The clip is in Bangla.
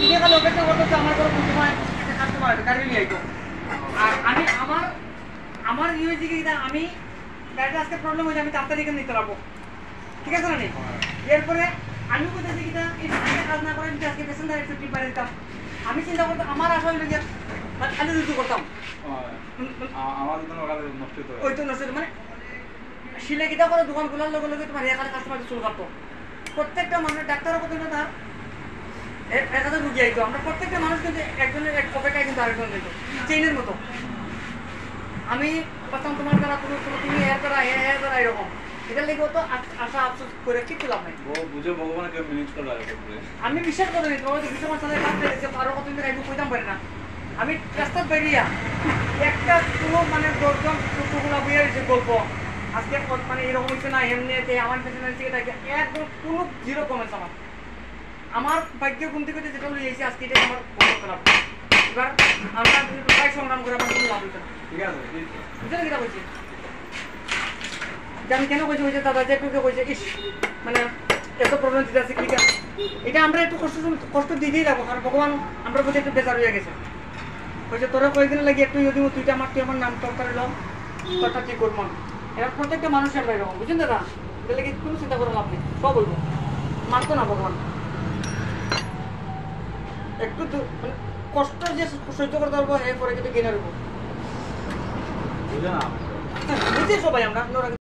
এটা খালি অপেক্ষা করতে আমার কোনো সময় একটা কাস্টমার গাড়ি নিয়ে আইতো। আর আমি আমার হয়েছে কি আমি গাড়িটা আজকে প্রবলেম হয়েছে আমি 4 তারিখে নিতে পারবো, ঠিক আছে না? এরপরে আমি কোথায় কি এই কাজ না করে যদি আজকে পেশেন্টারের ছুটি পাই দিতাম, আমি চিন্তা করতাম আমার আশা হইল গিয়া খালি রুজু করতাম, আমার নষ্ট হতো, ওই তো নষ্ট মানে শিলে কিটা করে দোকান খোলার লগে লগে তোমার এখানে কাস্টমার চুল কাটতো। প্রত্যেকটা মানুষের ডাক্তারও কত না তার এক হাজার রুগী আইতো, আমরা প্রত্যেকটা মানুষ কিন্তু একজনের এক অপেক্ষায় কিন্তু আরেকজন দিত চেইনের মতো। আমি বলতাম তোমার দ্বারা তুমি এর দ্বারা এর দ্বারা এরকম, এটার লেগেও তো আশা আফসোস করে কিছু লাভ নাই। বুঝে ভগবান কেউ ম্যানেজ করে আমি বিশ্বাস করি তোমার বিশ্ব মাসালে কাজ পেয়েছে আরো কতদিন ধরে আমি কইতাম পারি না। আমি রাস্তা বেরিয়া একটা কোনো মানে দশজন টুকুলা বইয়ে রয়েছে গল্প আজকে মানে এরকম হচ্ছে না এমনি আমার পেছনে থেকে থাকে একদম কোনো জিরো কমেন্টস আমার ভাগ্য কোন থেকে যেটা লই যাইছি আজকে এটা আমার বহুত খারাপ। এবার আমরা প্রায় সংগ্রাম করে আমার কোনো লাভ হইতো না, ঠিক আছে বুঝলেন কিনা কইছি আমি কেন কইছি হয়েছে দাদা যে একটু কইছে ইস মানে এত প্রবলেম দিতে আছে ক্লিকা এটা আমরা একটু কষ্ট দিতেই যাবো, কারণ ভগবান আমরা প্রতি একটু বেজার হয়ে গেছে। কইছে তোরা কয়েকদিন লাগে একটু যদি তুই আমার নাম তরকার এলাম তোরটা ঠিক করবো। এবার প্রত্যেকটা মানুষের আমরা এরকম বুঝছেন দাদা, এটা লেগে কোনো চিন্তা করে লাভ নেই, সব বলবো মানতো না ভগবান। একটু মানে কষ্ট যে সহ্য করতে পারবো এরপরে কিন্তু কিনে নেবো, বুঝে না বুঝছি সবাই আমরা